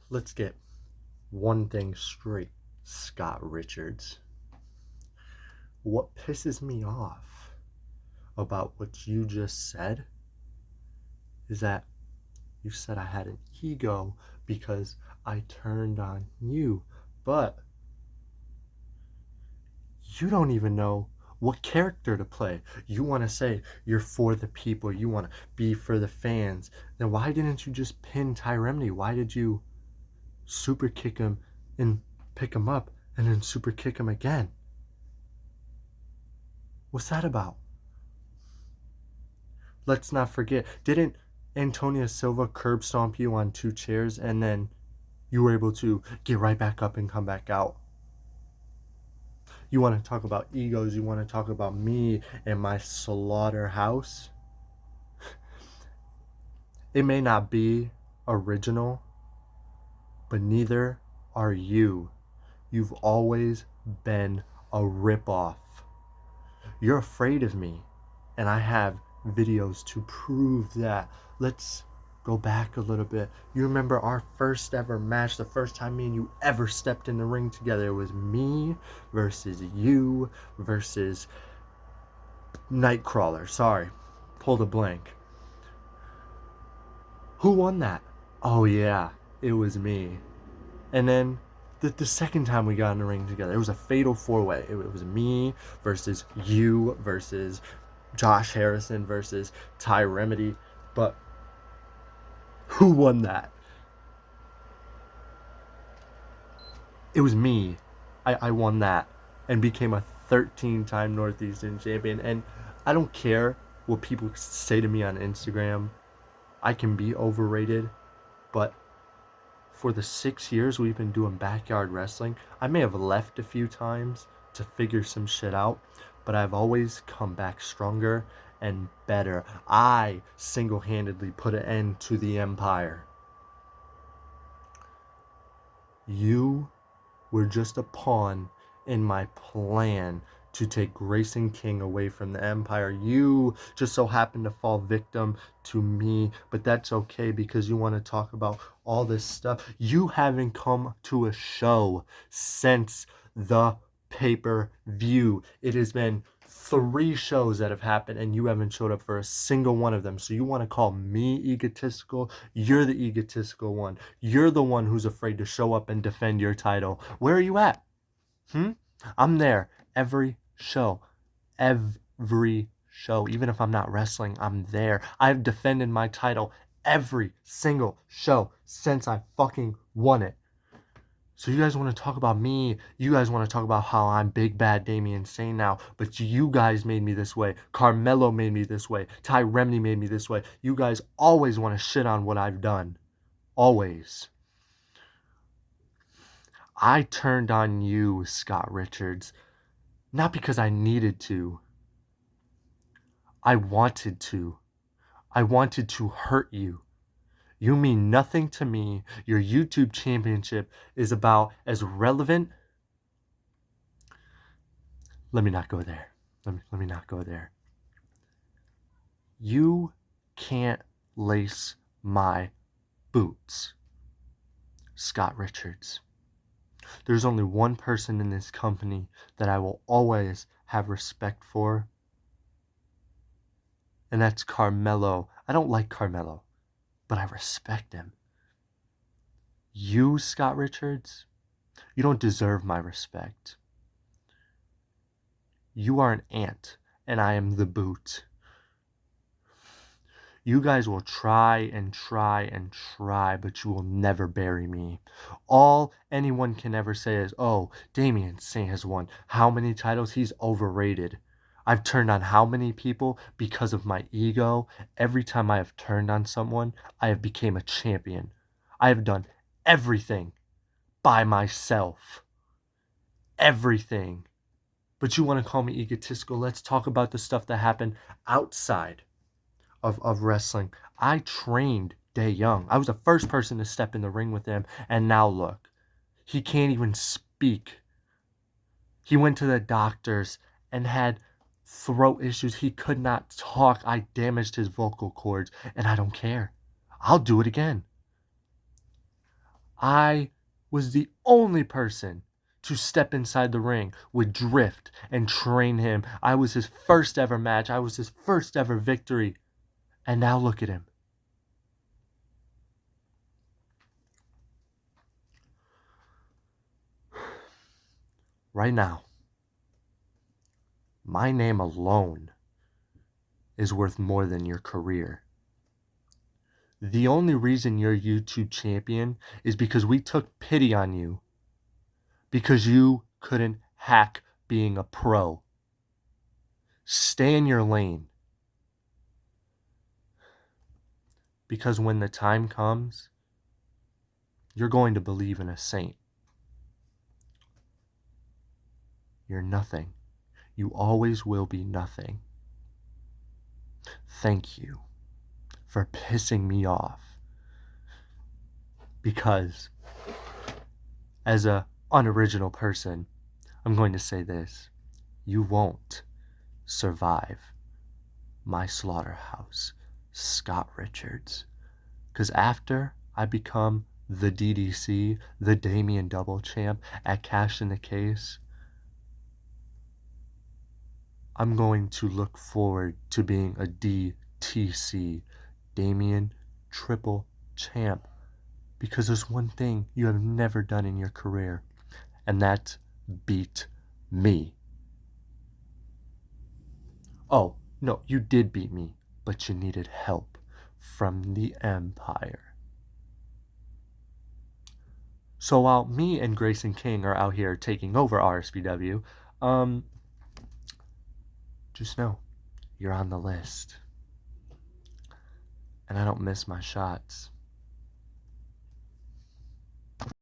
Let's get one thing straight, Scott Richards. What pisses me off about what you just said is that you said I had an ego because I turned on you, but you don't even know what character to play. You want to say you're for the people, you want to be for the fans. Then why didn't you just pin Ty Remedy? Why did you super kick him and pick him up and then super kick him again? What's that about? Let's not forget, didn't Antonio Silva curb stomp you on 2 chairs and then you were able to get right back up and come back out? You want to talk about egos, you want to talk about me and my slaughterhouse? It may not be original, but neither are you. You've always been a ripoff. You're afraid of me, and I have videos to prove that. Let's go back a little bit. You remember our first ever match, the first time me and you ever stepped in the ring together? It was me versus you versus Nightcrawler. Sorry, pulled a blank. Who won that? Oh yeah, it was me. And then the second time we got in the ring together, it was a fatal 4-way. It was me versus you versus Josh Harrison versus Ty Remedy. But who won that? It was me. I won that and became a 13-time Northeastern champion. And I don't care what people say to me on Instagram. I can be overrated, but for the 6 years we've been doing backyard wrestling, I may have left a few times to figure some shit out, but I've always come back stronger and better. I single-handedly put an end to the empire. You were just a pawn in my plan to take Grayson King away from the empire. You just so happened to fall victim to me, but that's okay because you want to talk about all this stuff. You haven't come to a show since the pay-per-view. It has been 3 shows that have happened and you haven't showed up for a single one of them. So you want to call me egotistical? You're the egotistical one. You're the one who's afraid to show up and defend your title. Where are you at? I'm there every show. Every show. Even if I'm not wrestling, I'm there. I've defended my title every single show since I fucking won it. So you guys want to talk about me. You guys want to talk about how I'm big bad Damian Sane now. But you guys made me this way. Carmelo made me this way. Ty Remedy made me this way. You guys always want to shit on what I've done. Always. I turned on you, Scott Richards. Not because I needed to. I wanted to. I wanted to hurt you. You mean nothing to me. Your YouTube championship is about as relevant. Let me not go there. Let me not go there. You can't lace my boots, Scott Richards. There's only one person in this company that I will always have respect for, and that's Carmelo. I don't like Carmelo, but I respect him. You, Scott Richards, you don't deserve my respect. You are an ant, and I am the boot. You guys will try and try and try, but you will never bury me. All anyone can ever say is, oh, Damian Sane has won how many titles? He's overrated. I've turned on how many people because of my ego? Every time I have turned on someone, I have become a champion. I have done everything by myself. Everything. But you want to call me egotistical? Let's talk about the stuff that happened outside of wrestling. I trained Day Young. I was the first person to step in the ring with him, and now look. He can't even speak. He went to the doctors and had throat issues. He could not talk. I damaged his vocal cords, and I don't care. I'll do it again. I was the only person to step inside the ring with Drift and train him. I was his first ever match. I was his first ever victory. And now look at him. Right now, my name alone is worth more than your career. The only reason you're YouTube champion is because we took pity on you because you couldn't hack being a pro. Stay in your lane. Because when the time comes, you're going to believe in a saint. You're nothing. You always will be nothing. Thank you for pissing me off. Because as a unoriginal person, I'm going to say this. You won't survive my slaughterhouse, Scott Richards. Because after I become the DDC, the Damien Double Champ at Cash in the Case, I'm going to look forward to being a DTC, Damien Triple Champ. Because there's one thing you have never done in your career, and that's beat me. Oh, no, you did beat me, but you needed help from the Empire. So while me and Grayson King are out here taking over RSPW, just know you're on the list. And I don't miss my shots.